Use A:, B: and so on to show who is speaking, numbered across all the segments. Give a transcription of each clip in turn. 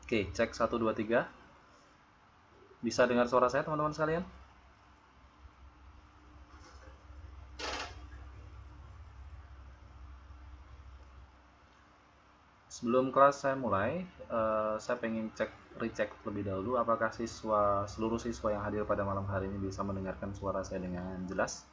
A: Oke, cek 1 2 3. Bisa dengar suara saya teman-teman sekalian? Sebelum kelas saya mulai, saya pengen recheck terlebih dahulu apakah seluruh siswa yang hadir pada malam hari ini bisa mendengarkan suara saya dengan jelas.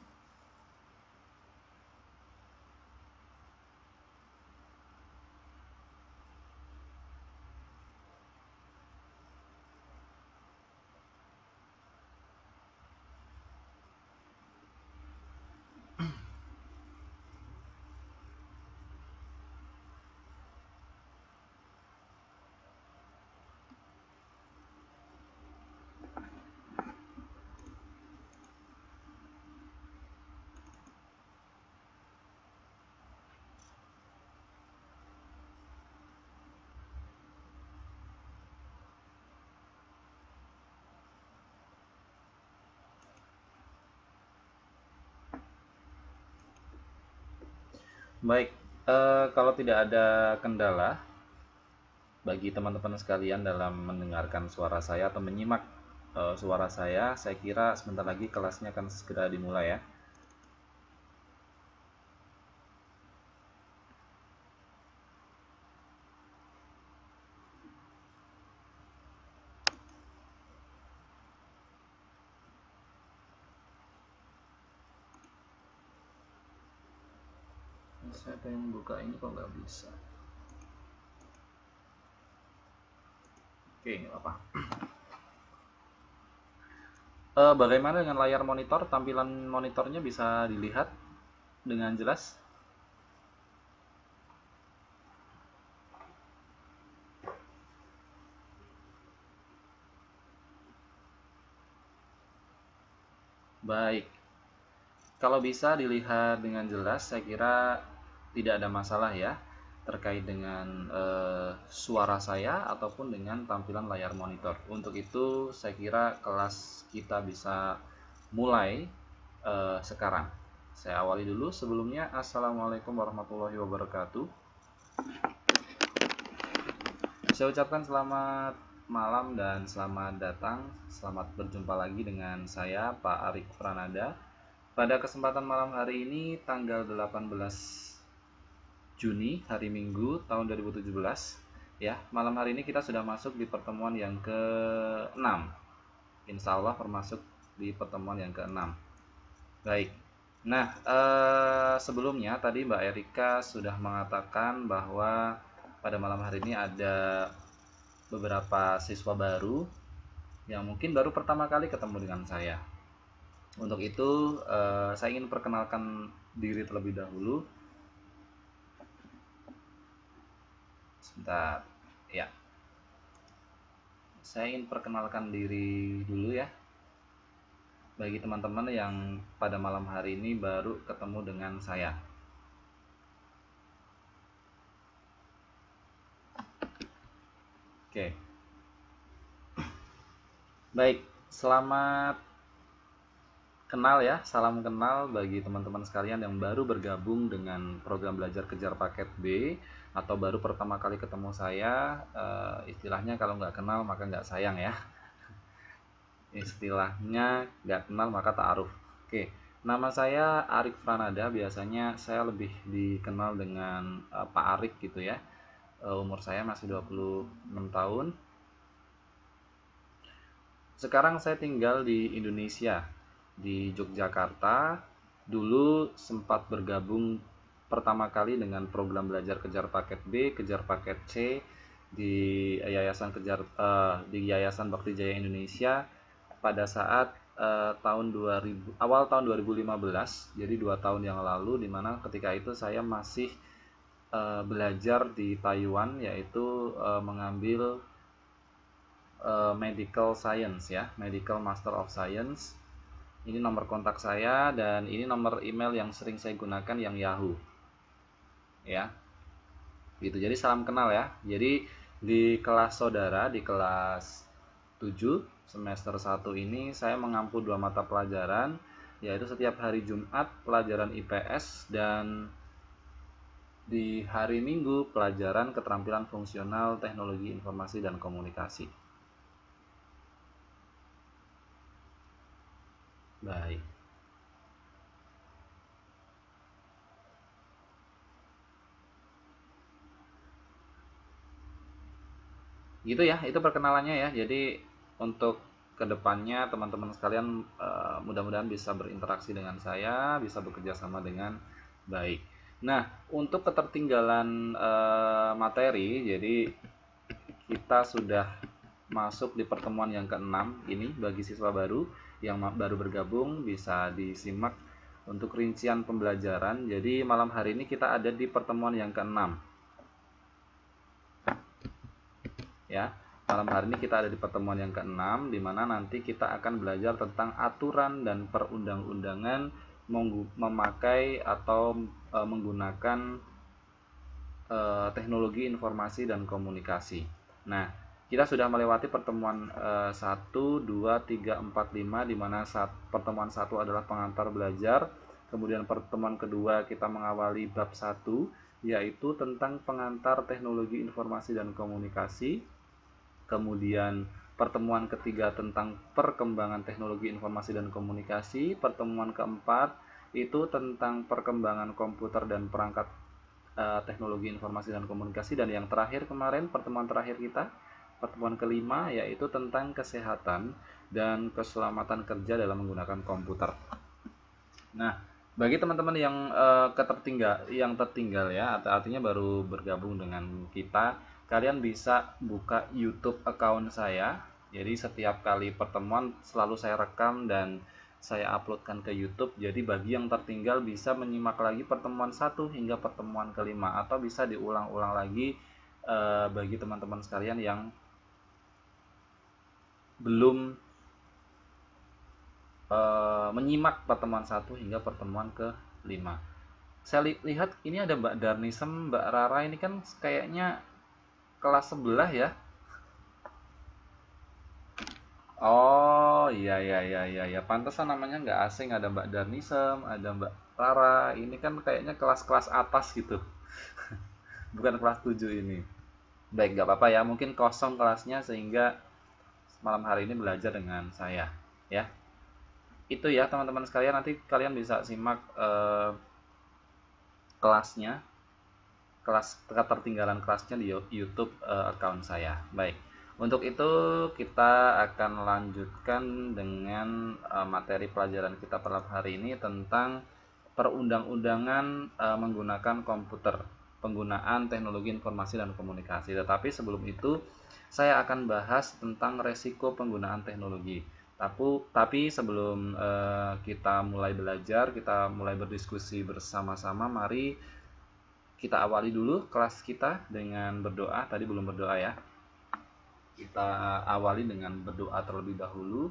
A: Baik, kalau tidak ada kendala bagi teman-teman sekalian dalam mendengarkan suara saya atau menyimak suara saya kira sebentar lagi kelasnya akan segera dimulai ya. Saya pengen buka ini kok nggak bisa. Oke, nggak apa. Bagaimana dengan layar monitor? Tampilan monitornya bisa dilihat dengan jelas? Baik, kalau bisa dilihat dengan jelas, saya kira tidak ada masalah ya terkait dengan suara saya ataupun dengan tampilan layar monitor. Untuk itu, saya kira kelas kita bisa mulai sekarang. Saya awali dulu. Sebelumnya, Assalamualaikum warahmatullahi wabarakatuh. Saya ucapkan selamat malam dan selamat datang. Selamat berjumpa lagi dengan saya, Pak Arik Pranada. Pada kesempatan malam hari ini, tanggal 18 Juni, hari Minggu, tahun 2017. Ya, malam hari ini kita sudah masuk di pertemuan yang ke-6. Insya Allah termasuk di pertemuan yang ke-6. Baik. Nah, sebelumnya tadi Mbak Erika sudah mengatakan bahwa pada malam hari ini ada beberapa siswa baru yang mungkin baru pertama kali ketemu dengan saya. Untuk itu, saya ingin perkenalkan diri terlebih dahulu. Sebentar, ya. Saya ingin perkenalkan diri dulu ya. Bagi teman-teman yang pada malam hari ini baru ketemu dengan saya. Oke. Baik, selamat kenal ya, salam kenal bagi teman-teman sekalian yang baru bergabung dengan program belajar kejar paket B atau baru pertama kali ketemu saya. Istilahnya kalau nggak kenal maka nggak sayang ya. Istilahnya nggak kenal maka ta'aruf. Oke, nama saya Arik Pranada, biasanya saya lebih dikenal dengan Pak Arik gitu ya. Umur saya masih 26 tahun. Sekarang saya tinggal di Indonesia, di Yogyakarta. Dulu sempat bergabung pertama kali dengan program belajar kejar paket B, kejar paket C di Yayasan Bakti Jaya Indonesia pada saat awal tahun 2015. Jadi 2 tahun yang lalu, dimana ketika itu saya masih belajar di Taiwan, yaitu mengambil Medical Science ya, Medical Master of Science. Ini nomor kontak saya dan ini nomor email yang sering saya gunakan yang Yahoo. Ya. Gitu. Jadi salam kenal ya. Jadi di kelas saudara, di kelas 7 semester 1 ini saya mengampu 2 mata pelajaran, yaitu setiap hari Jumat pelajaran IPS dan di hari Minggu pelajaran keterampilan fungsional teknologi informasi dan komunikasi. Baik. Gitu ya, itu perkenalannya ya. Jadi untuk kedepannya teman-teman sekalian mudah-mudahan bisa berinteraksi dengan saya, bisa bekerja sama dengan baik. Nah, untuk ketertinggalan materi, jadi kita sudah masuk di pertemuan yang keenam ini bagi siswa baru yang baru bergabung bisa disimak untuk rincian pembelajaran. Jadi malam hari ini kita ada di pertemuan yang keenam. Ya, malam hari ini kita ada di pertemuan yang keenam, di mana nanti kita akan belajar tentang aturan dan perundang-undangan memakai atau menggunakan teknologi informasi dan komunikasi. Nah, kita sudah melewati pertemuan 1, 2, 3, 4, 5, di mana pertemuan 1 adalah pengantar belajar. Kemudian pertemuan kedua kita mengawali bab 1, yaitu tentang pengantar teknologi informasi dan komunikasi. Kemudian pertemuan ketiga tentang perkembangan teknologi informasi dan komunikasi. Pertemuan keempat itu tentang perkembangan komputer dan perangkat teknologi informasi dan komunikasi. Dan yang terakhir kemarin, pertemuan terakhir kita, pertemuan kelima, yaitu tentang kesehatan dan keselamatan kerja dalam menggunakan komputer. Nah, bagi teman-teman yang tertinggal ya, artinya baru bergabung dengan kita, kalian bisa buka YouTube account saya. Jadi setiap kali pertemuan selalu saya rekam dan saya uploadkan ke YouTube. Jadi bagi yang tertinggal bisa menyimak lagi pertemuan 1 hingga pertemuan kelima, atau bisa diulang-ulang lagi bagi teman-teman sekalian yang belum menyimak pertemuan 1 hingga pertemuan ke-5. Saya lihat ini ada Mbak Darnisem, Mbak Rara, ini kan kayaknya kelas sebelah ya. Oh iya iya iya iya ya, pantesan namanya nggak asing, ada Mbak Darnisem, ada Mbak Rara. Ini kan kayaknya kelas-kelas atas gitu. Bukan kelas 7 ini. Baik, nggak apa-apa ya. Mungkin kosong kelasnya sehingga malam hari ini belajar dengan saya ya. Itu ya teman-teman sekalian, nanti kalian bisa simak kelasnya, kelas ketertinggalan kelasnya di YouTube account saya. Baik. Untuk itu kita akan lanjutkan dengan materi pelajaran kita pada hari ini tentang perundang-undangan menggunakan komputer, penggunaan teknologi informasi dan komunikasi. Tetapi sebelum itu saya akan bahas tentang resiko penggunaan teknologi. Tapi sebelum kita mulai belajar, kita mulai berdiskusi bersama-sama, mari kita awali dulu kelas kita dengan berdoa. Tadi belum berdoa ya. Kita awali dengan berdoa terlebih dahulu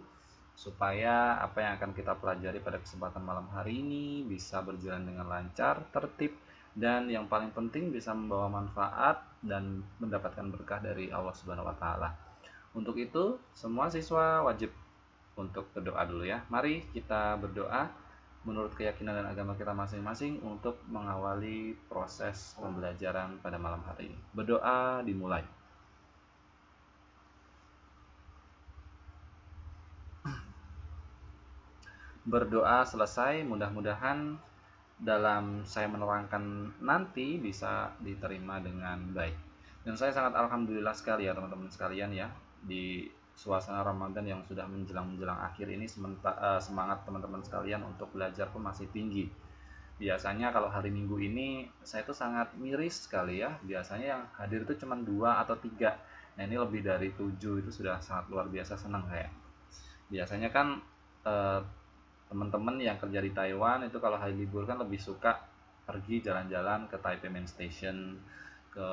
A: supaya apa yang akan kita pelajari pada kesempatan malam hari ini bisa berjalan dengan lancar, tertib, dan yang paling penting bisa membawa manfaat dan mendapatkan berkah dari Allah Subhanahu wa taala. Untuk itu, semua siswa wajib untuk berdoa dulu ya. Mari kita berdoa menurut keyakinan dan agama kita masing-masing untuk mengawali proses pembelajaran pada malam hari ini. Berdoa dimulai. Berdoa selesai, mudah-mudahan dalam saya menerangkan nanti bisa diterima dengan baik. Dan saya sangat alhamdulillah sekali ya teman-teman sekalian ya, di suasana Ramadan yang sudah menjelang akhir ini, semangat teman-teman sekalian untuk belajar pun masih tinggi. Biasanya kalau hari Minggu ini saya tuh sangat miris sekali ya, biasanya yang hadir itu cuma 2 atau 3. Nah ini lebih dari 7, itu sudah sangat luar biasa senang saya. Biasanya kan eh, teman-teman yang kerja di Taiwan itu kalau hari libur kan lebih suka pergi jalan-jalan ke Taipei Main Station, ke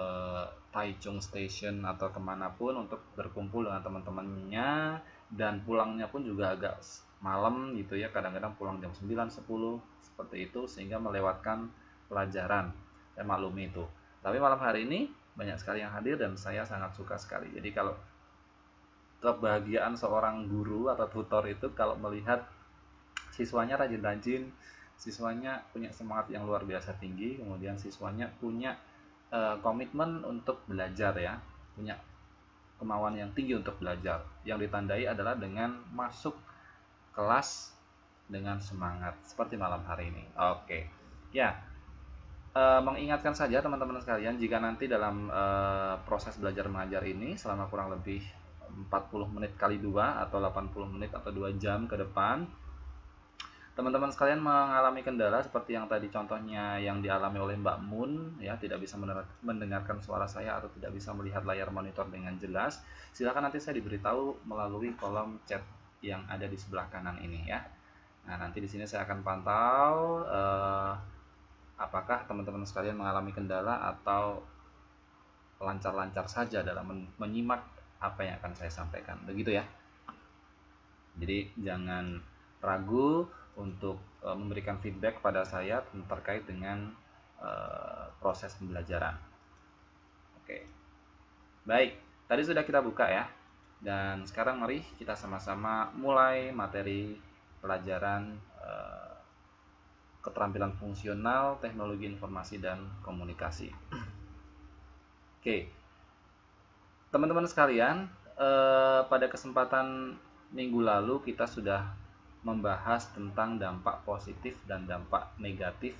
A: Taichung Station, atau kemanapun untuk berkumpul dengan teman-temannya, dan pulangnya pun juga agak malam gitu ya, kadang-kadang pulang jam 9, 10 seperti itu, sehingga melewatkan pelajaran. Saya maklumi itu. Tapi malam hari ini banyak sekali yang hadir dan saya sangat suka sekali. Jadi kalau kebahagiaan seorang guru atau tutor itu kalau melihat siswanya rajin-rajin, siswanya punya semangat yang luar biasa tinggi, kemudian siswanya punya komitmen untuk belajar ya, punya kemauan yang tinggi untuk belajar, yang ditandai adalah dengan masuk kelas dengan semangat seperti malam hari ini. Oke ya, mengingatkan saja teman-teman sekalian, jika nanti dalam proses belajar mengajar ini selama kurang lebih 40 menit kali 2 atau 80 menit atau 2 jam ke depan, teman-teman sekalian mengalami kendala seperti yang tadi contohnya yang dialami oleh Mbak Mun ya, tidak bisa mendengarkan suara saya atau tidak bisa melihat layar monitor dengan jelas, silakan nanti saya diberitahu melalui kolom chat yang ada di sebelah kanan ini ya. Nah, nanti di sini saya akan pantau apakah teman-teman sekalian mengalami kendala atau lancar-lancar saja dalam menyimak apa yang akan saya sampaikan. Begitu ya. Jadi jangan ragu untuk memberikan feedback pada saya terkait dengan proses pembelajaran. Oke. Baik, tadi sudah kita buka ya. Dan sekarang mari kita sama-sama mulai materi pelajaran keterampilan fungsional teknologi informasi dan komunikasi. Oke. Teman-teman sekalian, pada kesempatan minggu lalu kita sudah membahas tentang dampak positif dan dampak negatif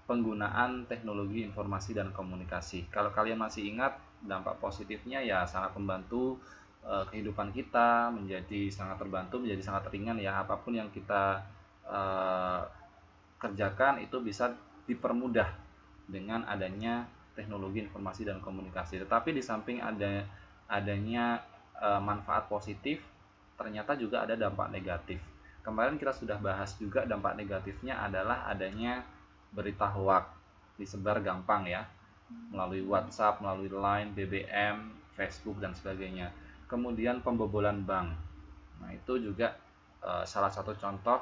A: penggunaan teknologi informasi dan komunikasi. Kalau kalian masih ingat, dampak positifnya ya sangat membantu kehidupan kita menjadi sangat terbantu, menjadi sangat ringan ya. Apapun yang kita kerjakan itu bisa dipermudah dengan adanya teknologi informasi dan komunikasi. Tetapi di samping adanya manfaat positif, ternyata juga ada dampak negatif. Kemarin kita sudah bahas juga dampak negatifnya adalah adanya berita hoax, disebar gampang ya, melalui WhatsApp, melalui Line, BBM, Facebook dan sebagainya. Kemudian pembobolan bank. Nah, itu juga salah satu contoh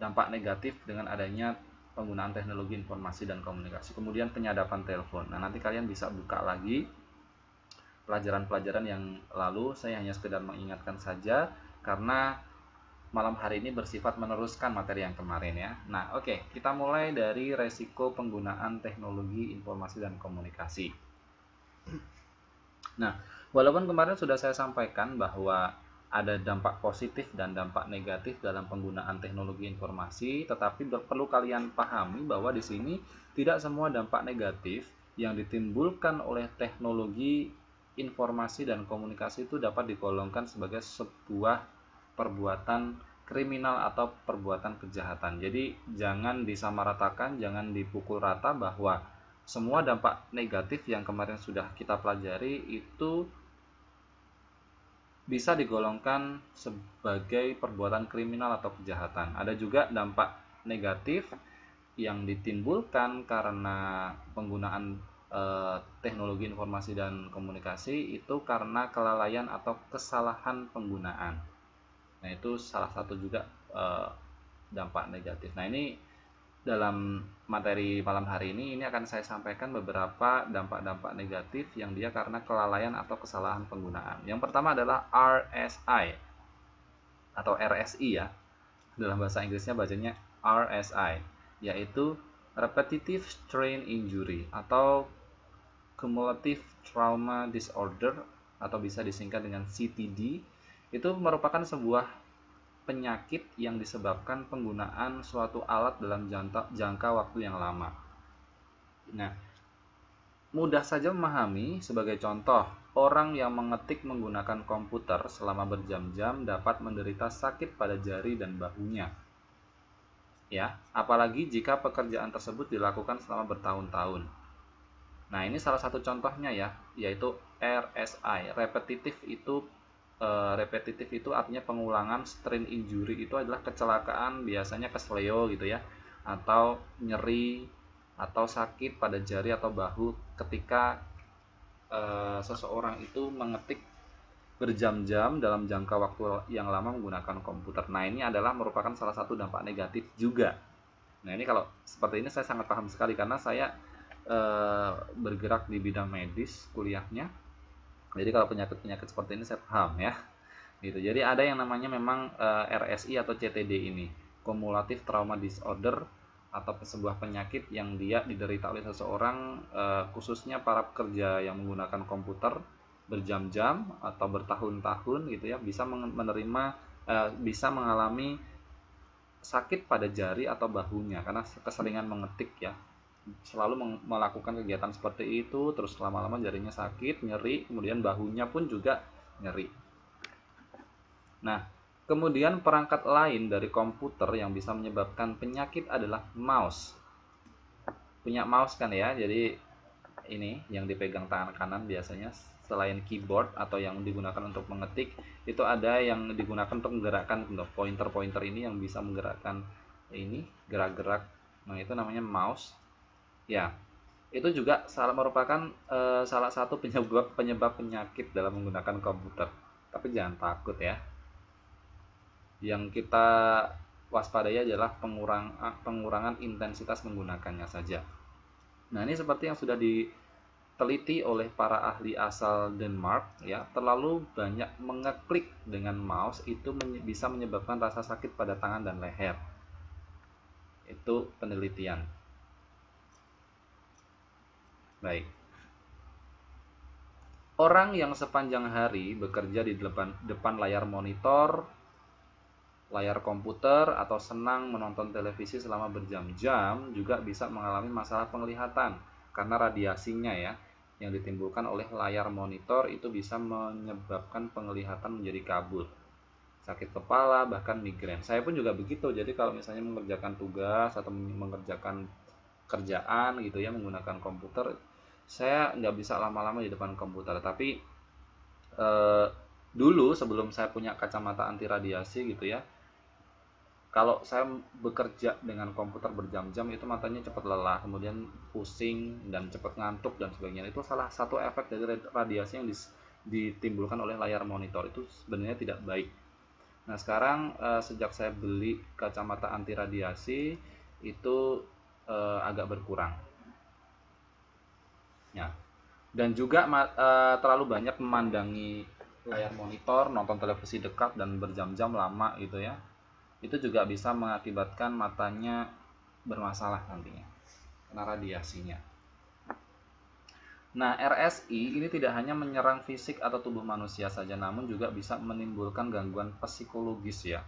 A: dampak negatif dengan adanya penggunaan teknologi informasi dan komunikasi. Kemudian penyadapan telepon. Nah, nanti kalian bisa buka lagi pelajaran-pelajaran yang lalu, saya hanya sekedar mengingatkan saja karena malam hari ini bersifat meneruskan materi yang kemarin ya. Nah, oke, kita mulai dari resiko penggunaan teknologi informasi dan komunikasi. Nah, walaupun kemarin sudah saya sampaikan bahwa ada dampak positif dan dampak negatif dalam penggunaan teknologi informasi, tetapi perlu kalian pahami bahwa di sini tidak semua dampak negatif yang ditimbulkan oleh teknologi informasi dan komunikasi itu dapat digolongkan sebagai sebuah perbuatan kriminal atau perbuatan kejahatan. Jadi jangan disamaratakan, jangan dipukul rata bahwa semua dampak negatif yang kemarin sudah kita pelajari itu bisa digolongkan sebagai perbuatan kriminal atau kejahatan. Ada juga dampak negatif yang ditimbulkan karena penggunaan teknologi informasi dan komunikasi itu karena kelalaian atau kesalahan penggunaan. Nah, itu salah satu juga dampak negatif. Nah, ini dalam materi malam hari ini akan saya sampaikan beberapa dampak-dampak negatif yang dia karena kelalaian atau kesalahan penggunaan. Yang pertama adalah RSI atau RSI ya. Dalam bahasa Inggrisnya bacanya RSI, yaitu Repetitive Strain Injury atau Cumulative Trauma Disorder atau bisa disingkat dengan CTD. Itu merupakan sebuah penyakit yang disebabkan penggunaan suatu alat dalam jangka waktu yang lama. Nah, mudah saja memahami. Sebagai contoh, orang yang mengetik menggunakan komputer selama berjam-jam dapat menderita sakit pada jari dan bahunya. Ya, apalagi jika pekerjaan tersebut dilakukan selama bertahun-tahun. Nah, ini salah satu contohnya ya, yaitu RSI. Repetitif itu artinya pengulangan. Strain injury itu adalah kecelakaan, biasanya kesleo gitu ya, atau nyeri atau sakit pada jari atau bahu ketika seseorang itu mengetik berjam-jam dalam jangka waktu yang lama menggunakan komputer. Nah, ini adalah merupakan salah satu dampak negatif juga. Nah, ini kalau seperti ini saya sangat paham sekali karena saya bergerak di bidang medis kuliahnya. Jadi kalau penyakit-penyakit seperti ini saya paham ya. Gitu. Jadi ada yang namanya memang RSI atau CTD ini. cumulative trauma disorder atau sebuah penyakit yang dia diderita oleh seseorang, khususnya para pekerja yang menggunakan komputer berjam-jam atau bertahun-tahun gitu ya, bisa bisa mengalami sakit pada jari atau bahunya karena keseringan mengetik ya, selalu melakukan kegiatan seperti itu, terus lama-lama jarinya sakit, nyeri, kemudian bahunya pun juga nyeri. Nah, kemudian perangkat lain dari komputer yang bisa menyebabkan penyakit adalah mouse. Punya mouse kan ya, jadi ini yang dipegang tangan kanan biasanya, selain keyboard atau yang digunakan untuk mengetik, itu ada yang digunakan untuk menggerakkan pointer-pointer ini yang bisa menggerakkan ini gerak-gerak. Nah, itu namanya mouse. Ya, itu juga merupakan salah satu penyebab penyakit dalam menggunakan komputer. Tapi jangan takut ya. Yang kita waspadai adalah pengurangan intensitas menggunakannya saja. Nah, ini seperti yang sudah diteliti oleh para ahli asal Denmark ya, terlalu banyak mengeklik dengan mouse itu bisa menyebabkan rasa sakit pada tangan dan leher. Itu penelitian. Baik. Orang yang sepanjang hari bekerja di depan layar monitor, layar komputer, atau senang menonton televisi selama berjam-jam juga bisa mengalami masalah penglihatan karena radiasinya ya yang ditimbulkan oleh layar monitor itu bisa menyebabkan penglihatan menjadi kabur, sakit kepala, bahkan migrain. Saya pun juga begitu. Jadi kalau misalnya mengerjakan tugas atau mengerjakan kerjaan gitu ya menggunakan komputer, saya nggak bisa lama-lama di depan komputer. Tapi dulu sebelum saya punya kacamata anti radiasi gitu ya, kalau saya bekerja dengan komputer berjam-jam itu matanya cepat lelah, kemudian pusing dan cepat ngantuk dan sebagainya. Itu salah satu efek dari radiasi yang ditimbulkan oleh layar monitor, itu sebenarnya tidak baik. Nah, sekarang sejak saya beli kacamata anti radiasi itu agak berkurang. Ya. Dan juga terlalu banyak memandangi layar monitor, nonton televisi dekat dan berjam-jam lama gitu ya, itu juga bisa mengakibatkan matanya bermasalah nantinya karena radiasinya. Nah, RSI ini tidak hanya menyerang fisik atau tubuh manusia saja, namun juga bisa menimbulkan gangguan psikologis ya.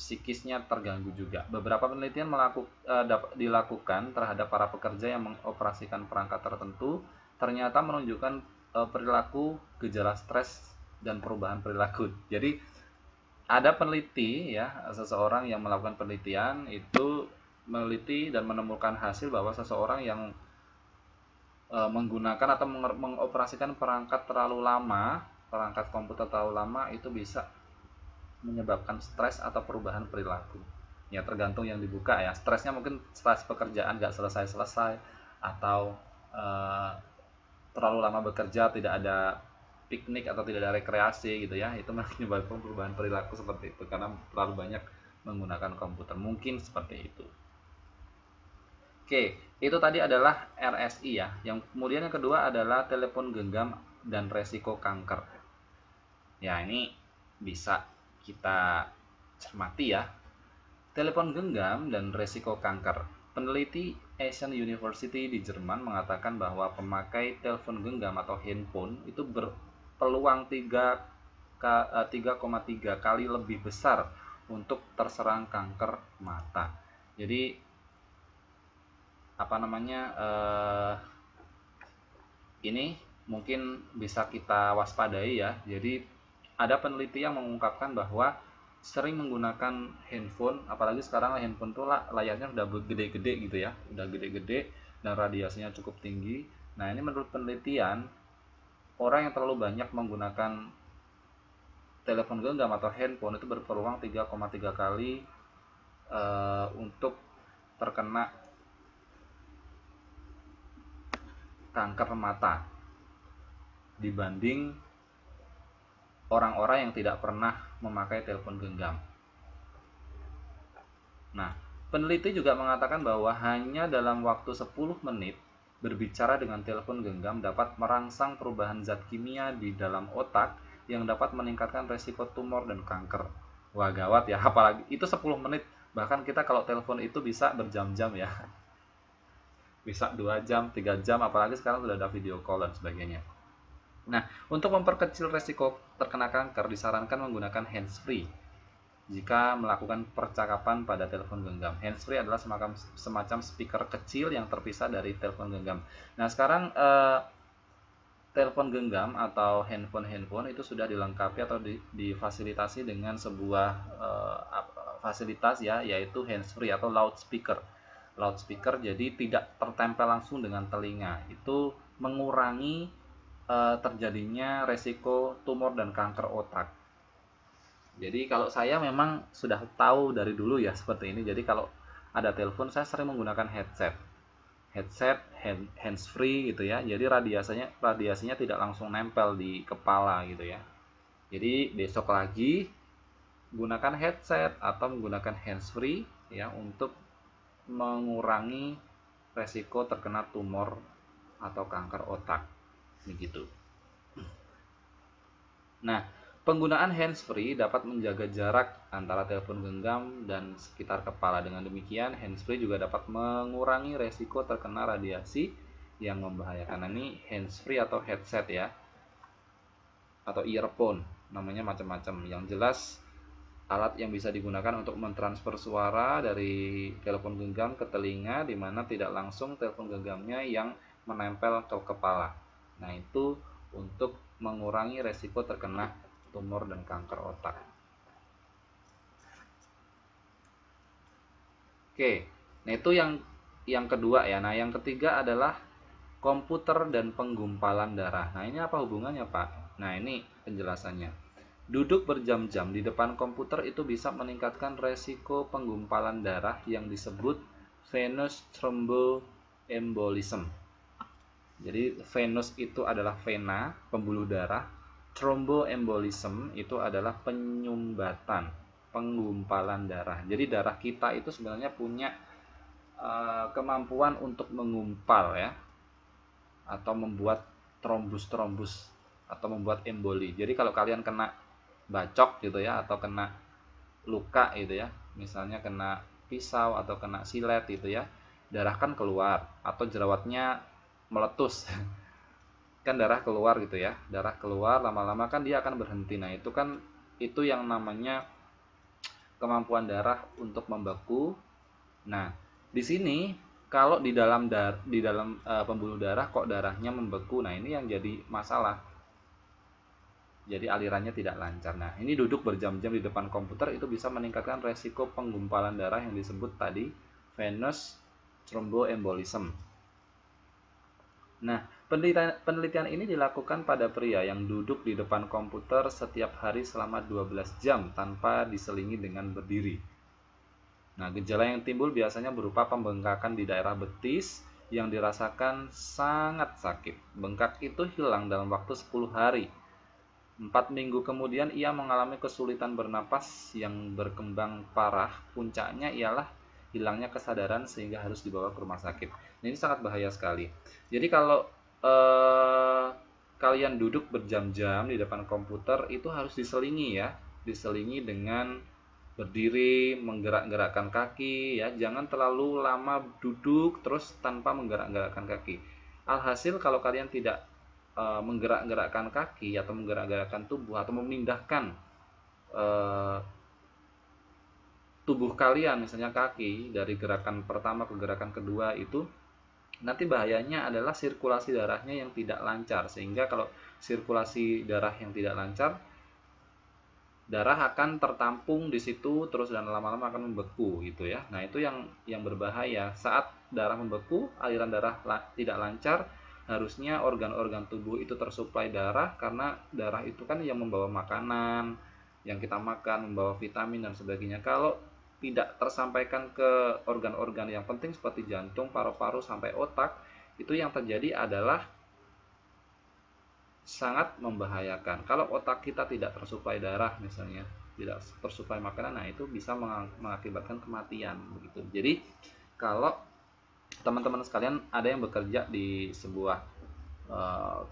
A: Psikisnya terganggu juga. Beberapa penelitian dilakukan terhadap para pekerja yang mengoperasikan perangkat tertentu, ternyata menunjukkan perilaku gejala stres dan perubahan perilaku. Jadi ada peneliti ya, seseorang yang melakukan penelitian itu meneliti dan menemukan hasil bahwa seseorang yang menggunakan atau mengoperasikan perangkat komputer terlalu lama itu bisa menyebabkan stres atau perubahan perilaku. Ya tergantung yang dibuka ya. Stresnya mungkin stres pekerjaan nggak selesai-selesai, atau terlalu lama bekerja, tidak ada piknik atau tidak ada rekreasi gitu ya, itu menyebabkan perubahan perilaku seperti itu karena terlalu banyak menggunakan komputer, mungkin seperti itu. Oke, itu tadi adalah RSI ya. Yang kemudian yang kedua adalah telepon genggam dan resiko kanker. Ya, ini bisa kita cermati ya. Telepon genggam dan resiko kanker. Peneliti Asian University di Jerman mengatakan bahwa pemakai telepon genggam atau handphone itu berpeluang 3,3 kali lebih besar untuk terserang kanker mata. Jadi ini mungkin bisa kita waspadai ya. Jadi ada peneliti yang mengungkapkan bahwa sering menggunakan handphone, apalagi sekarang handphone tuh layarnya udah gede-gede gitu ya, udah gede-gede dan radiasinya cukup tinggi. Nah, ini menurut penelitian, orang yang terlalu banyak menggunakan telepon genggam atau handphone itu berpeluang 3,3 kali untuk terkena kanker mata dibanding orang-orang yang tidak pernah memakai telepon genggam. Nah, peneliti juga mengatakan bahwa hanya dalam waktu 10 menit berbicara dengan telepon genggam dapat merangsang perubahan zat kimia di dalam otak yang dapat meningkatkan resiko tumor dan kanker. Wah, gawat ya, apalagi itu 10 menit Bahkan kita kalau telepon itu bisa berjam-jam ya, bisa 2 jam, 3 jam, apalagi sekarang sudah ada video call dan sebagainya. Nah, untuk memperkecil resiko terkena kanker, disarankan menggunakan handsfree jika melakukan percakapan pada telepon genggam. Handsfree adalah semacam speaker kecil yang terpisah dari telepon genggam. Nah, sekarang telepon genggam atau handphone itu sudah dilengkapi atau difasilitasi dengan sebuah fasilitas ya, yaitu handsfree atau loudspeaker. Jadi tidak tertempel langsung dengan telinga. Itu mengurangi terjadinya resiko tumor dan kanker otak. Jadi kalau saya memang sudah tahu dari dulu ya seperti ini. Jadi kalau ada telepon saya sering menggunakan headset, handsfree gitu ya. Jadi radiasinya tidak langsung nempel di kepala gitu ya. Jadi besok lagi gunakan headset atau menggunakan handsfree ya untuk mengurangi resiko terkena tumor atau kanker otak begitu. Nah, penggunaan handsfree dapat menjaga jarak antara telepon genggam dan sekitar kepala. Dengan demikian, handsfree juga dapat mengurangi resiko terkena radiasi yang membahayakan. Nah, ini handsfree atau headset ya, atau earphone, namanya macam-macam. Yang jelas, alat yang bisa digunakan untuk mentransfer suara dari telepon genggam ke telinga, di mana tidak langsung telepon genggamnya yang menempel ke kepala. Nah, itu untuk mengurangi resiko terkena tumor dan kanker otak. Oke, nah itu yang kedua ya. Nah, yang ketiga adalah komputer dan penggumpalan darah. Nah, ini apa hubungannya, Pak? Nah, ini penjelasannya. Duduk berjam-jam di depan komputer itu bisa meningkatkan resiko penggumpalan darah yang disebut venous thromboembolism. Jadi venous itu adalah vena, pembuluh darah. Thromboembolism itu adalah penyumbatan, penggumpalan darah. Jadi darah kita itu sebenarnya punya kemampuan untuk mengumpal ya, atau membuat trombus atau membuat emboli. Jadi kalau kalian kena bacok gitu ya, atau kena luka gitu ya, misalnya kena pisau atau kena silet gitu ya, darah kan keluar atau jerawatnya meletus kan darah keluar gitu ya, darah keluar lama-lama kan dia akan berhenti. Nah, itu yang namanya kemampuan darah untuk membeku. Nah, di sini kalau di dalam pembuluh darah kok darahnya membeku, nah ini yang jadi masalah. Jadi alirannya tidak lancar. Nah, ini duduk berjam-jam di depan komputer itu bisa meningkatkan resiko penggumpalan darah yang disebut tadi venous thromboembolism. Nah, penelitian ini dilakukan pada pria yang duduk di depan komputer setiap hari selama 12 jam tanpa diselingi dengan berdiri. Nah, gejala yang timbul biasanya berupa pembengkakan di daerah betis yang dirasakan sangat sakit. Bengkak itu hilang dalam waktu 10 hari. 4 minggu kemudian ia mengalami kesulitan bernapas yang berkembang parah. Puncaknya ialah hilangnya kesadaran sehingga harus dibawa ke rumah sakit. Ini sangat bahaya sekali. Jadi kalau kalian duduk berjam-jam di depan komputer itu harus diselingi ya, diselingi dengan berdiri, menggerak-gerakkan kaki ya. Jangan terlalu lama duduk terus tanpa menggerak-gerakkan kaki. Alhasil kalau kalian tidak menggerak-gerakkan kaki atau menggerak-gerakkan tubuh atau memindahkan tubuh kalian, misalnya kaki, dari gerakan pertama ke gerakan kedua, itu nanti bahayanya adalah sirkulasi darahnya yang tidak lancar. Sehingga kalau sirkulasi darah yang tidak lancar, darah akan tertampung di situ terus dan lama-lama akan membeku gitu ya. Nah, itu yang berbahaya. Saat darah membeku, aliran darah tidak lancar, harusnya organ-organ tubuh itu tersuplai darah, karena darah itu kan yang membawa makanan yang kita makan, membawa vitamin dan sebagainya. Kalau tidak tersampaikan ke organ-organ yang penting seperti jantung, paru-paru sampai otak, itu yang terjadi adalah sangat membahayakan. Kalau otak kita tidak tersuplai darah misalnya, tidak tersuplai makanan, nah itu bisa mengakibatkan kematian begitu. Jadi kalau teman-teman sekalian ada yang bekerja di sebuah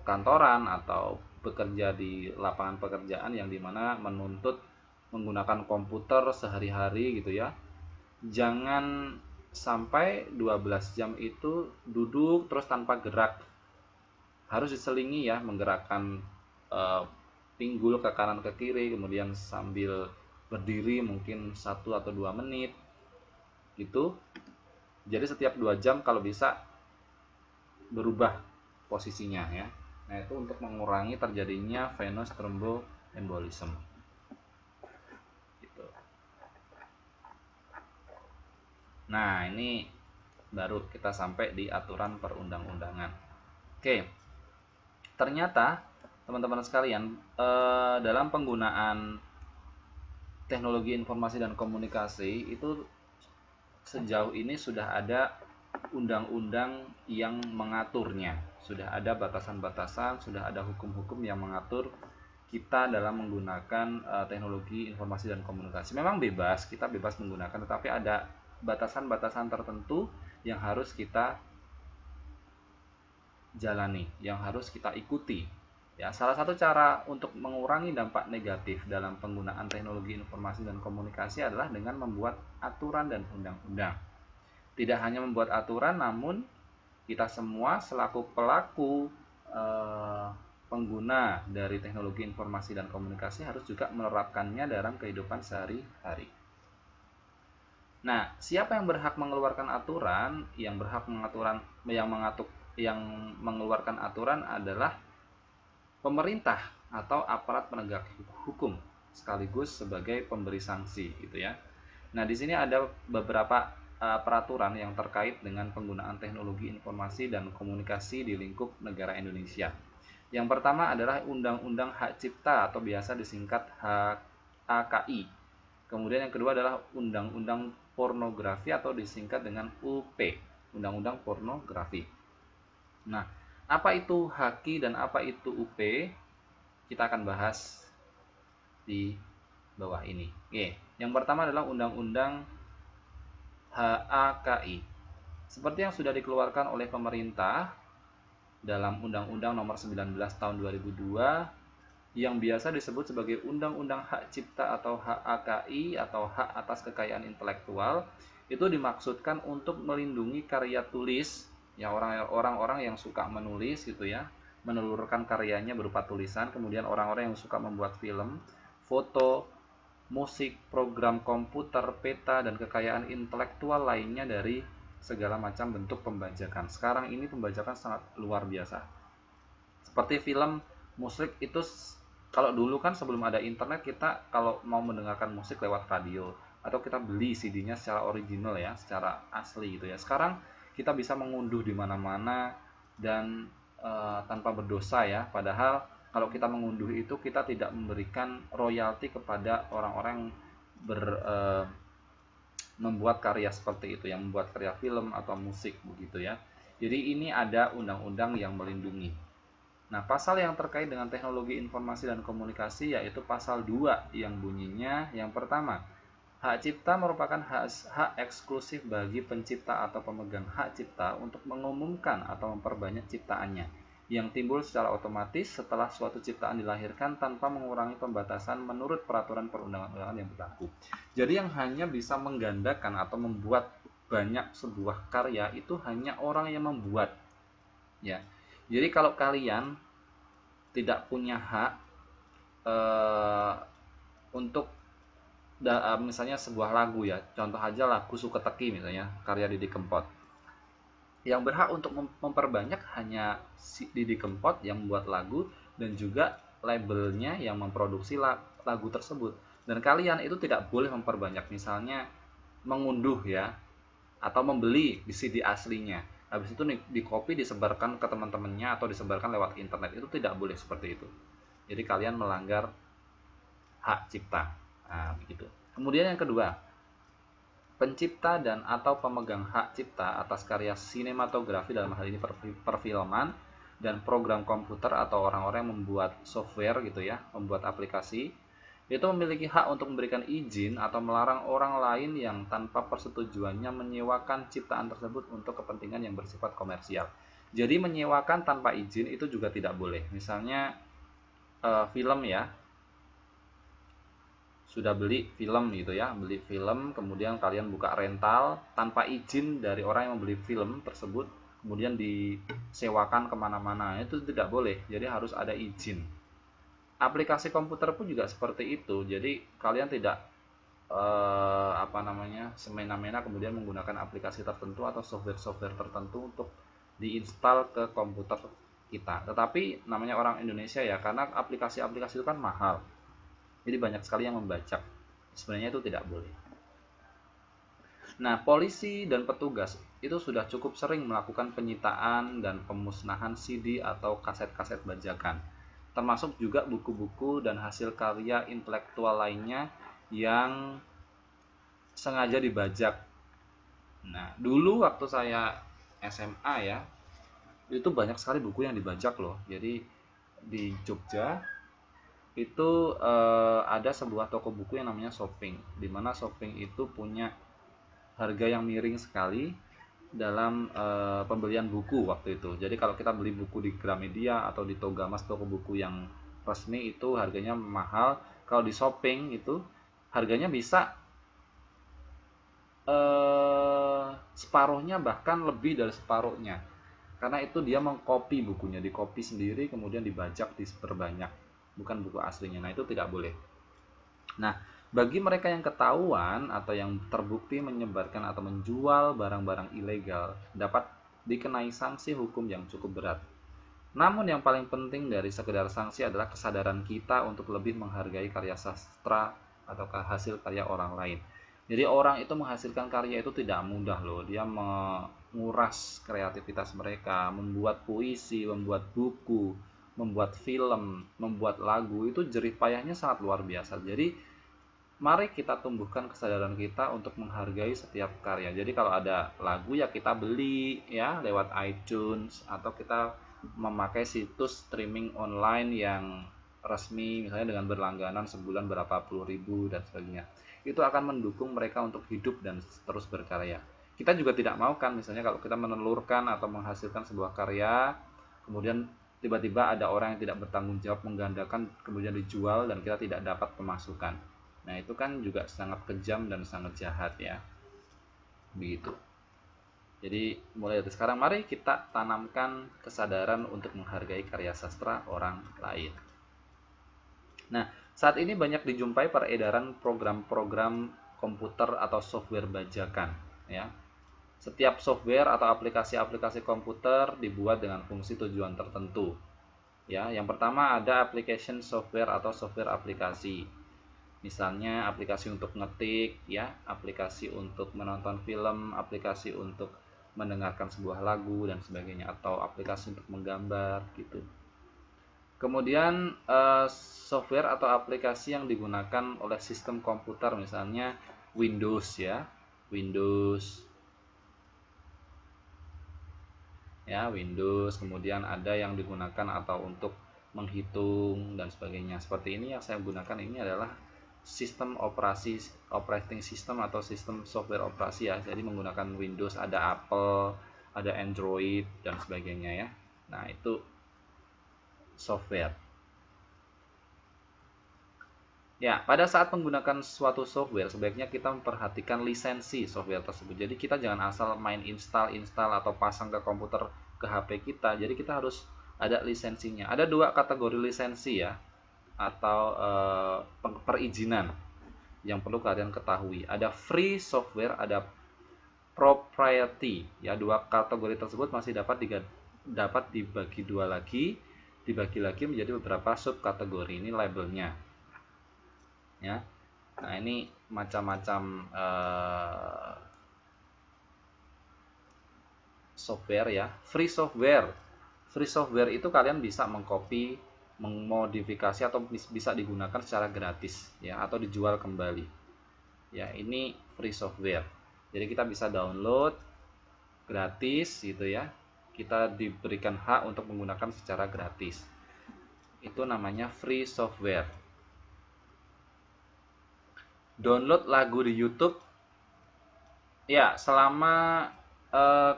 A: kantoran atau bekerja di lapangan pekerjaan yang dimana menuntut menggunakan komputer sehari-hari gitu ya, jangan sampai 12 jam itu duduk terus tanpa gerak. Harus diselingi ya, menggerakkan pinggul ke kanan ke kiri, kemudian sambil berdiri mungkin 1 atau 2 menit gitu. Jadi setiap 2 jam kalau bisa berubah posisinya ya. Nah, itu untuk mengurangi terjadinya venous thromboembolism. Gitu. Nah, ini baru kita sampai di aturan perundang-undangan. Oke. Ternyata teman-teman sekalian, dalam penggunaan teknologi informasi dan komunikasi itu sejauh ini sudah ada undang-undang yang mengaturnya, sudah ada batasan-batasan, sudah ada hukum-hukum yang mengatur kita dalam menggunakan teknologi informasi dan komunikasi. Memang bebas, kita bebas menggunakan, tetapi ada batasan-batasan tertentu yang harus kita jalani, yang harus kita ikuti. Ya, salah satu cara untuk mengurangi dampak negatif dalam penggunaan teknologi informasi dan komunikasi adalah dengan membuat aturan dan undang-undang. Tidak hanya membuat aturan, namun kita semua selaku pelaku pengguna dari teknologi informasi dan komunikasi harus juga menerapkannya dalam kehidupan sehari-hari. Nah, siapa yang berhak mengeluarkan aturan? Yang berhak yang mengeluarkan aturan adalah pemerintah atau aparat penegak hukum sekaligus sebagai pemberi sanksi gitu ya. Nah, di sini ada beberapa peraturan yang terkait dengan penggunaan teknologi informasi dan komunikasi di lingkup negara Indonesia. Yang pertama adalah Undang-Undang Hak Cipta atau biasa disingkat HAKI. Kemudian yang kedua adalah Undang-Undang Pornografi atau disingkat dengan UP, Undang-Undang Pornografi. Nah, apa itu HAKI dan apa itu UP? Kita akan bahas di bawah ini. Oke, yang pertama adalah Undang-Undang HAKI. Seperti yang sudah dikeluarkan oleh pemerintah dalam Undang-Undang Nomor 19 Tahun 2002 yang biasa disebut sebagai Undang-Undang Hak Cipta atau HAKI atau hak atas kekayaan intelektual, itu dimaksudkan untuk melindungi karya tulis ya, orang-orang yang suka menulis gitu ya, menelurkan karyanya berupa tulisan, kemudian orang-orang yang suka membuat film, foto, musik, program komputer, peta, dan kekayaan intelektual lainnya dari segala macam bentuk pembajakan. Sekarang ini pembajakan sangat luar biasa. Seperti film, musik itu kalau dulu kan sebelum ada internet, kita kalau mau mendengarkan musik lewat radio atau kita beli CD-nya secara original ya, secara asli gitu ya. Sekarang kita bisa mengunduh di mana-mana dan tanpa berdosa ya. Padahal kalau kita mengunduh itu kita tidak memberikan royalti kepada orang-orang yang membuat karya seperti itu, yang membuat karya film atau musik begitu ya. Jadi ini ada undang-undang yang melindungi. Nah, pasal yang terkait dengan teknologi informasi dan komunikasi yaitu pasal 2 yang bunyinya yang pertama, hak cipta merupakan hak eksklusif bagi pencipta atau pemegang hak cipta untuk mengumumkan atau memperbanyak ciptaannya yang timbul secara otomatis setelah suatu ciptaan dilahirkan tanpa mengurangi pembatasan menurut peraturan perundang-undangan yang berlaku. Jadi yang hanya bisa menggandakan atau membuat banyak sebuah karya itu hanya orang yang membuat ya. Jadi kalau kalian tidak punya hak untuk misalnya sebuah lagu ya, contoh aja lagu Suka Teki misalnya, karya Didi Kempot. Yang berhak untuk memperbanyak hanya Didi Kempot yang membuat lagu dan juga labelnya yang memproduksi lagu tersebut. Dan kalian itu tidak boleh memperbanyak, misalnya mengunduh ya, atau membeli di CD aslinya. Habis itu di copy disebarkan ke teman-temannya atau disebarkan lewat internet, itu tidak boleh seperti itu. Jadi kalian melanggar hak cipta. Nah, begitu. Kemudian yang kedua, pencipta dan atau pemegang hak cipta atas karya sinematografi, dalam hal ini perfilman, dan program komputer atau orang-orang yang membuat software gitu ya, membuat aplikasi, itu memiliki hak untuk memberikan izin atau melarang orang lain yang tanpa persetujuannya menyewakan ciptaan tersebut untuk kepentingan yang bersifat komersial. Jadi menyewakan tanpa izin itu juga tidak boleh. Misalnya film ya, sudah beli film gitu ya, beli film, kemudian kalian buka rental tanpa izin dari orang yang membeli film tersebut, kemudian disewakan kemana-mana, itu tidak boleh. Jadi harus ada izin. Aplikasi komputer pun juga seperti itu. Jadi kalian tidak semena-mena kemudian menggunakan aplikasi tertentu atau software-software tertentu untuk diinstal ke komputer kita. Tetapi namanya orang Indonesia ya, karena aplikasi-aplikasi itu kan mahal, jadi banyak sekali yang membajak. Sebenarnya itu tidak boleh. Nah, polisi dan petugas itu sudah cukup sering melakukan penyitaan dan pemusnahan CD atau kaset-kaset bajakan, termasuk juga buku-buku dan hasil karya intelektual lainnya yang sengaja dibajak. Nah, dulu waktu saya SMA ya, itu banyak sekali buku yang dibajak loh. Jadi di Jogja itu ada sebuah toko buku yang namanya Shopping, di mana Shopping itu punya harga yang miring sekali dalam pembelian buku waktu itu. Jadi kalau kita beli buku di Gramedia atau di Togamas, toko buku yang resmi, itu harganya mahal. Kalau di Shopping itu harganya bisa separuhnya, bahkan lebih dari separuhnya, karena itu dia mengcopy bukunya, dikopi sendiri kemudian dibajak, diperbanyak, bukan buku aslinya. Nah, itu tidak boleh. Nah, bagi mereka yang ketahuan atau yang terbukti menyebarkan atau menjual barang-barang ilegal, dapat dikenai sanksi hukum yang cukup berat. Namun yang paling penting dari sekedar sanksi adalah kesadaran kita untuk lebih menghargai karya sastra atau hasil karya orang lain. Jadi orang itu menghasilkan karya itu tidak mudah loh. Dia menguras kreativitas mereka, membuat puisi, membuat buku, membuat film, membuat lagu, itu jerih payahnya sangat luar biasa. Jadi mari kita tumbuhkan kesadaran kita untuk menghargai setiap karya. Jadi kalau ada lagu ya kita beli ya lewat iTunes, atau kita memakai situs streaming online yang resmi, misalnya dengan berlangganan sebulan berapa puluh ribu dan sebagainya. Itu akan mendukung mereka untuk hidup dan terus berkarya. Kita juga tidak mau kan, misalnya kalau kita menelurkan atau menghasilkan sebuah karya, kemudian tiba-tiba ada orang yang tidak bertanggung jawab menggandakan, kemudian dijual dan kita tidak dapat pemasukan. Nah, itu kan juga sangat kejam dan sangat jahat ya. Begitu. Jadi mulai dari sekarang mari kita tanamkan kesadaran untuk menghargai karya sastra orang lain. Nah, saat ini banyak dijumpai peredaran program-program komputer atau software bajakan ya. Setiap software atau aplikasi-aplikasi komputer dibuat dengan fungsi tujuan tertentu. Ya, yang pertama ada application software atau software aplikasi. Misalnya aplikasi untuk ngetik ya, aplikasi untuk menonton film, aplikasi untuk mendengarkan sebuah lagu dan sebagainya, atau aplikasi untuk menggambar gitu. Kemudian software atau aplikasi yang digunakan oleh sistem komputer, misalnya Windows ya, Windows. Kemudian ada yang digunakan atau untuk menghitung dan sebagainya. Seperti ini yang saya gunakan, ini adalah sistem operating system atau sistem software operasi ya. Jadi menggunakan Windows, ada Apple, ada Android dan sebagainya ya. Nah, itu software. Ya, pada saat menggunakan suatu software sebaiknya kita memperhatikan lisensi software tersebut. Jadi kita jangan asal main install atau pasang ke komputer, ke HP kita. Jadi kita harus ada lisensinya. Ada dua kategori lisensi ya, atau perizinan yang perlu kalian ketahui. Ada free software, ada proprietary. Ya, dua kategori tersebut masih dapat dibagi lagi menjadi beberapa subkategori. Ini labelnya. Ya. Nah, ini macam-macam software ya. Free software itu kalian bisa mengcopy, memodifikasi atau bisa digunakan secara gratis ya, atau dijual kembali. Ya, ini free software. Jadi kita bisa download gratis gitu ya. Kita diberikan hak untuk menggunakan secara gratis. Itu namanya free software. Download lagu di YouTube ya, selama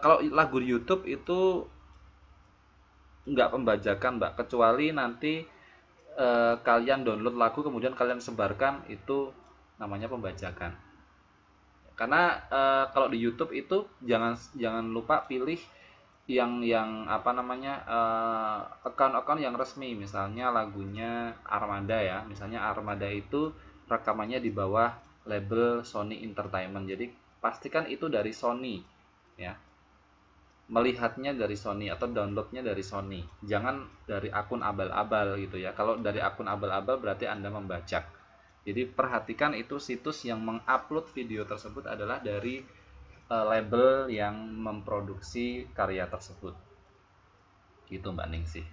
A: kalau lagu di YouTube itu nggak pembajakan Mbak, kecuali nanti kalian download lagu kemudian kalian sebarkan, itu namanya pembajakan. Karena kalau di YouTube itu jangan lupa pilih yang apa namanya, account-account yang resmi. Misalnya lagunya Armada ya, misalnya Armada itu rekamannya di bawah label Sony Entertainment, jadi pastikan itu dari Sony ya, melihatnya dari Sony atau downloadnya dari Sony, jangan dari akun abal-abal gitu ya. Kalau dari akun abal-abal berarti Anda membajak. Jadi perhatikan itu situs yang mengupload video tersebut adalah dari label yang memproduksi karya tersebut. Gitu Mbak Ningsih.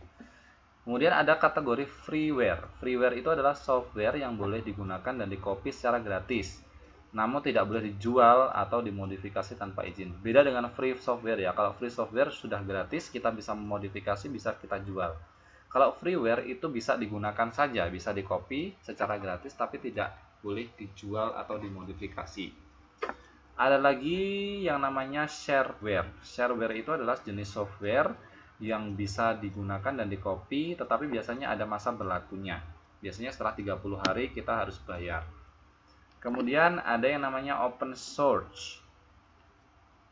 A: Kemudian ada kategori freeware. Freeware itu adalah software yang boleh digunakan dan di-copy secara gratis, namun tidak boleh dijual atau dimodifikasi tanpa izin. Beda dengan free software ya. Kalau free software sudah gratis, kita bisa memodifikasi, bisa kita jual. Kalau freeware itu bisa digunakan saja, bisa di-copy secara gratis tapi tidak boleh dijual atau dimodifikasi. Ada lagi yang namanya shareware. Shareware itu adalah jenis software yang bisa digunakan dan di-copy, tetapi biasanya ada masa berlakunya. Biasanya setelah 30 hari kita harus bayar. Kemudian ada yang namanya open source.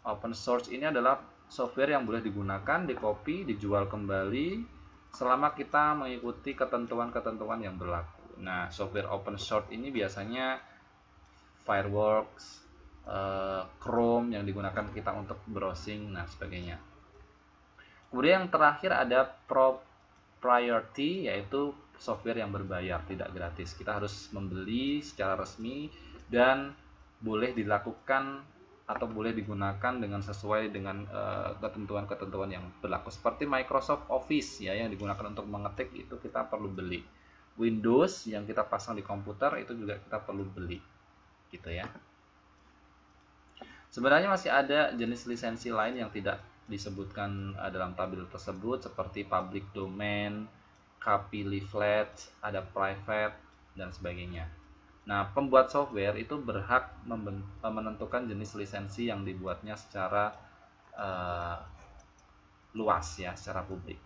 A: Open source ini adalah software yang boleh digunakan, di-copy, dijual kembali selama kita mengikuti ketentuan-ketentuan yang berlaku. Nah, software open source ini biasanya Fireworks, Chrome yang digunakan kita untuk browsing, nah sebagainya. Kemudian yang terakhir ada proprietary, yaitu software yang berbayar, tidak gratis. Kita harus membeli secara resmi dan boleh dilakukan atau boleh digunakan dengan sesuai dengan ketentuan-ketentuan yang berlaku. Seperti Microsoft Office ya, yang digunakan untuk mengetik itu kita perlu beli. Windows yang kita pasang di komputer itu juga kita perlu beli, gitu ya. Sebenarnya masih ada jenis lisensi lain yang tidak disebutkan dalam tabel tersebut, seperti public domain, copyleft, ada private, dan sebagainya. Nah, pembuat software itu berhak menentukan jenis lisensi yang dibuatnya secara luas ya, secara publik.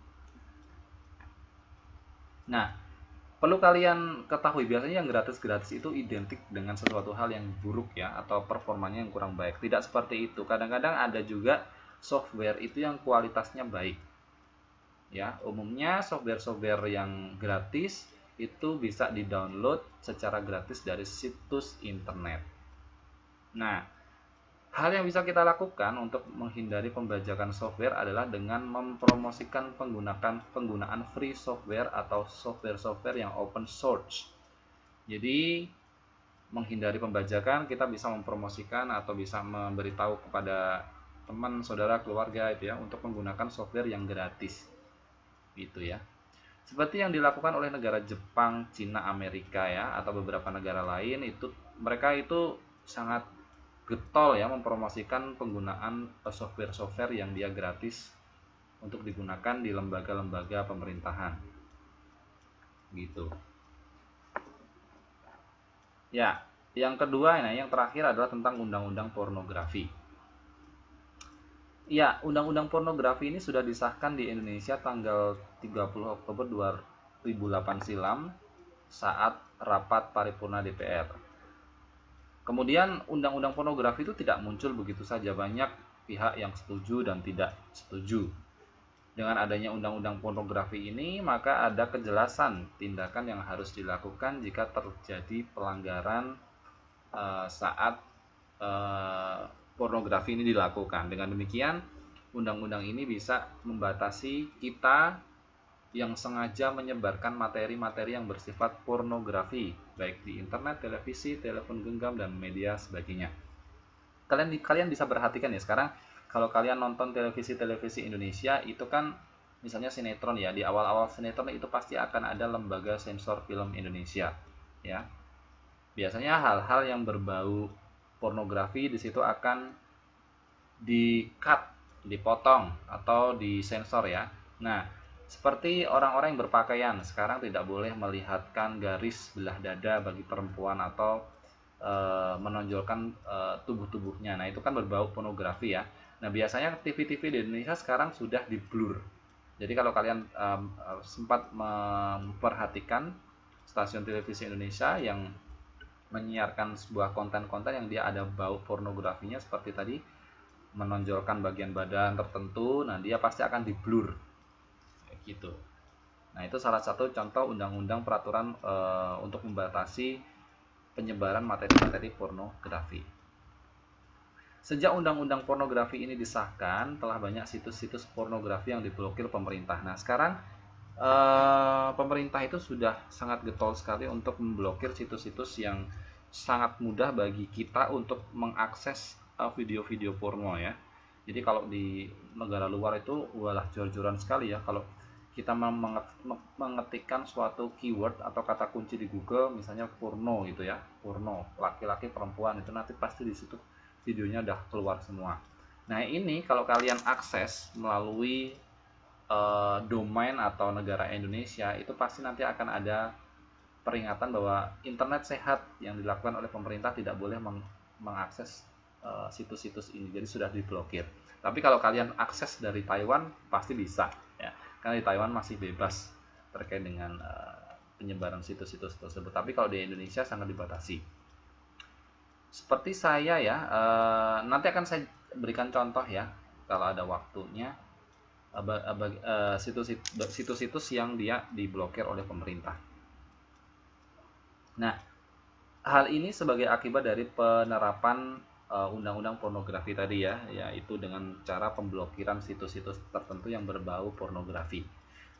A: Nah, perlu kalian ketahui, biasanya yang gratis-gratis itu identik dengan sesuatu hal yang buruk ya, atau performanya yang kurang baik. Tidak seperti itu. Kadang-kadang ada juga software itu yang kualitasnya baik. Ya, umumnya software-software yang gratis itu bisa di-download secara gratis dari situs internet. Nah, hal yang bisa kita lakukan untuk menghindari pembajakan software adalah dengan mempromosikan penggunaan free software atau software-software yang open source. Jadi, menghindari pembajakan, kita bisa mempromosikan atau bisa memberitahu kepada teman, saudara, keluarga itu ya, untuk menggunakan software yang gratis. Gitu ya. Seperti yang dilakukan oleh negara Jepang, Cina, Amerika ya, atau beberapa negara lain, itu mereka itu sangat getol ya mempromosikan penggunaan software-software yang dia gratis untuk digunakan di lembaga-lembaga pemerintahan. Gitu. Ya, yang kedua, nah yang terakhir adalah tentang undang-undang pornografi. Ya, undang-undang pornografi ini sudah disahkan di Indonesia tanggal 30 Oktober 2008 silam saat rapat paripurna DPR. Kemudian undang-undang pornografi itu tidak muncul begitu saja, banyak pihak yang setuju dan tidak setuju. Dengan adanya undang-undang pornografi ini, maka ada kejelasan tindakan yang harus dilakukan jika terjadi pelanggaran saat pornografi ini dilakukan. Dengan demikian, undang-undang ini bisa membatasi kita yang sengaja menyebarkan materi-materi yang bersifat pornografi, baik di internet, televisi, telepon genggam, dan media sebagainya. Kalian bisa perhatikan ya, sekarang kalau kalian nonton televisi Indonesia itu kan misalnya sinetron ya, di awal-awal sinetron itu pasti akan ada lembaga sensor film Indonesia ya. Biasanya hal-hal yang berbau pornografi di situ akan di-cut, dipotong atau disensor ya. Nah, seperti orang-orang yang berpakaian sekarang tidak boleh melihatkan garis belah dada bagi perempuan atau menonjolkan tubuh-tubuhnya. Nah, itu kan berbau pornografi ya. Nah, biasanya TV-TV di Indonesia sekarang sudah di-blur. Jadi kalau kalian sempat memperhatikan stasiun televisi Indonesia yang menyiarkan sebuah konten-konten yang dia ada bau pornografinya seperti tadi, menonjolkan bagian badan tertentu, nah dia pasti akan di blur kayak gitu. Nah itu salah satu contoh undang-undang peraturan untuk membatasi penyebaran materi-materi pornografi. Sejak undang-undang pornografi ini disahkan, telah banyak situs-situs pornografi yang diblokir pemerintah. Nah sekarang pemerintah itu sudah sangat getol sekali untuk memblokir situs-situs yang sangat mudah bagi kita untuk mengakses video-video porno ya. Jadi kalau di negara luar itu walah jor-joran sekali ya kalau kita mengetikkan suatu keyword atau kata kunci di Google, misalnya porno gitu ya, porno laki-laki perempuan, itu nanti pasti di situ videonya udah keluar semua. Nah ini kalau kalian akses melalui domain atau negara Indonesia, itu pasti nanti akan ada peringatan bahwa internet sehat yang dilakukan oleh pemerintah tidak boleh mengakses situs-situs ini, jadi sudah diblokir. Tapi kalau kalian akses dari Taiwan pasti bisa ya, karena di Taiwan masih bebas terkait dengan penyebaran situs-situs tersebut. Tapi kalau di Indonesia sangat dibatasi. Seperti saya ya, nanti akan saya berikan contoh ya kalau ada waktunya, situs-situs yang dia diblokir oleh pemerintah. Nah, hal ini sebagai akibat dari penerapan undang-undang pornografi tadi ya, yaitu dengan cara pemblokiran situs-situs tertentu yang berbau pornografi.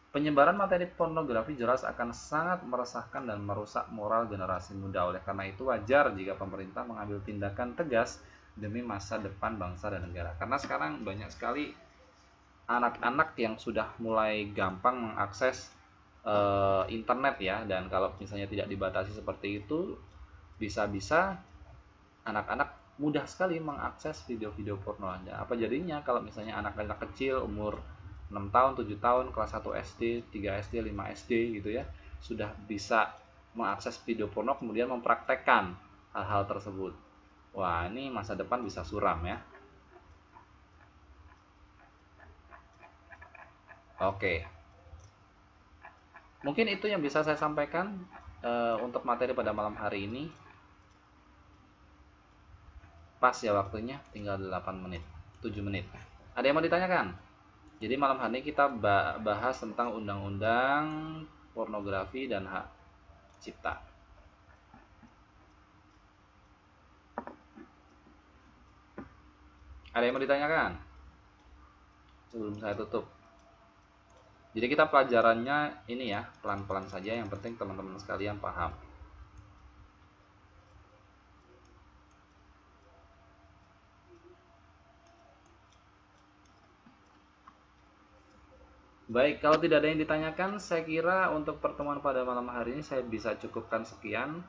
A: Penyebaran materi pornografi jelas akan sangat meresahkan dan merusak moral generasi muda. Oleh karena itu wajar jika pemerintah mengambil tindakan tegas demi masa depan bangsa dan negara. Karena sekarang banyak sekali anak-anak yang sudah mulai gampang mengakses internet ya, dan kalau misalnya tidak dibatasi seperti itu, bisa-bisa anak-anak mudah sekali mengakses video-video porno. Apa jadinya kalau misalnya anak-anak kecil umur 6 tahun, 7 tahun, kelas 1 SD, 3 SD, 5 SD gitu ya, sudah bisa mengakses video porno kemudian mempraktekkan hal-hal tersebut. Wah, ini masa depan bisa suram ya. Oke. Mungkin itu yang bisa saya sampaikan untuk materi pada malam hari ini. Pas ya waktunya, tinggal 8 menit, 7 menit. Ada yang mau ditanyakan? Jadi malam hari ini kita bahas tentang undang-undang pornografi dan hak cipta. Ada yang mau ditanyakan? Sebelum saya tutup. Jadi kita pelajarannya ini ya, pelan-pelan saja, yang penting teman-teman sekalian paham. Baik, kalau tidak ada yang ditanyakan, saya kira untuk pertemuan pada malam hari ini saya bisa cukupkan sekian.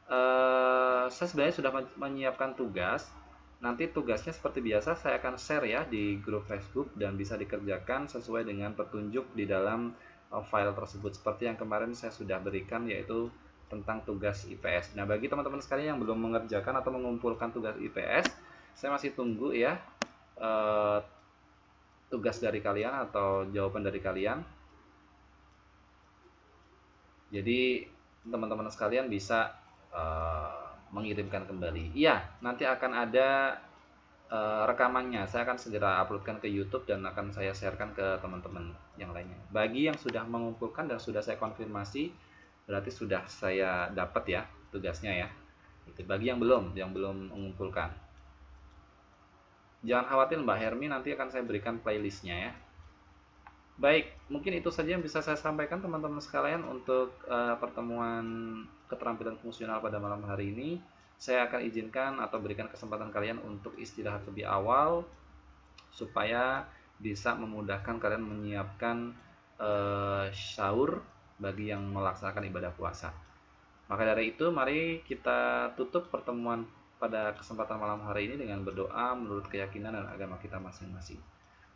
A: Saya sebenarnya sudah menyiapkan tugas. Nanti tugasnya seperti biasa saya akan share ya di grup Facebook dan bisa dikerjakan sesuai dengan petunjuk di dalam file tersebut. Seperti yang kemarin saya sudah berikan, yaitu tentang tugas IPS. Nah, bagi teman-teman sekalian yang belum mengerjakan atau mengumpulkan tugas IPS, saya masih tunggu ya tugas dari kalian atau jawaban dari kalian. Jadi teman-teman sekalian bisa mengirimkan kembali. Iya, nanti akan ada rekamannya. Saya akan segera uploadkan ke YouTube dan akan saya sharekan ke teman-teman yang lainnya. Bagi yang sudah mengumpulkan dan sudah saya konfirmasi, berarti sudah saya dapat ya tugasnya ya. Itu bagi yang belum mengumpulkan. Jangan khawatir Mbak Hermi, nanti akan saya berikan playlistnya ya. Baik, mungkin itu saja yang bisa saya sampaikan teman-teman sekalian untuk pertemuan keterampilan fungsional pada malam hari ini. Saya akan izinkan atau berikan kesempatan kalian untuk istirahat lebih awal supaya bisa memudahkan kalian menyiapkan sahur bagi yang melaksanakan ibadah puasa. Maka dari itu, mari kita tutup pertemuan pada kesempatan malam hari ini dengan berdoa menurut keyakinan dan agama kita masing-masing.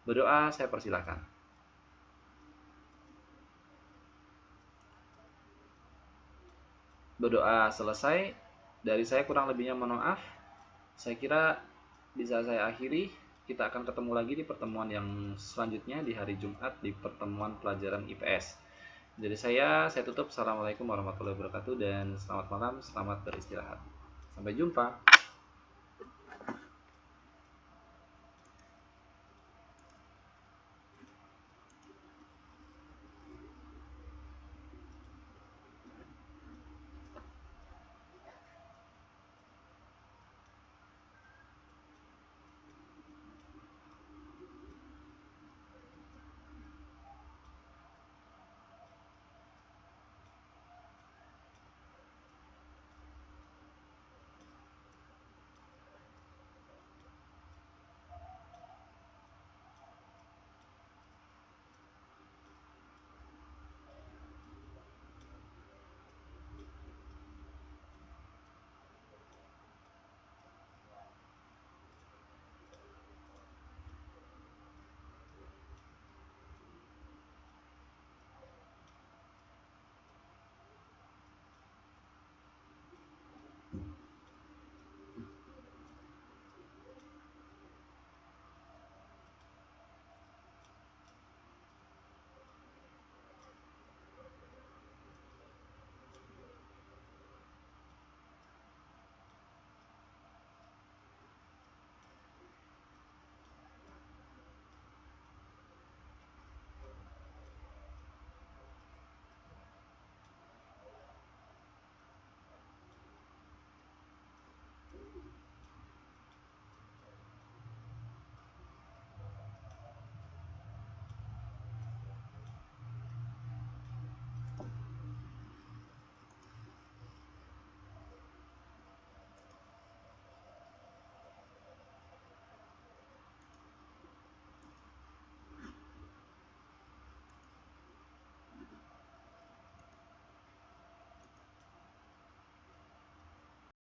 A: Berdoa, saya persilahkan. Berdoa selesai. Dari saya kurang lebihnya mohon maaf. Saya kira bisa saya akhiri. kita akan ketemu lagi di pertemuan yang selanjutnya di hari Jumat di pertemuan pelajaran IPS. Jadi saya tutup. Assalamualaikum warahmatullahi wabarakatuh dan selamat malam, selamat beristirahat. Sampai jumpa.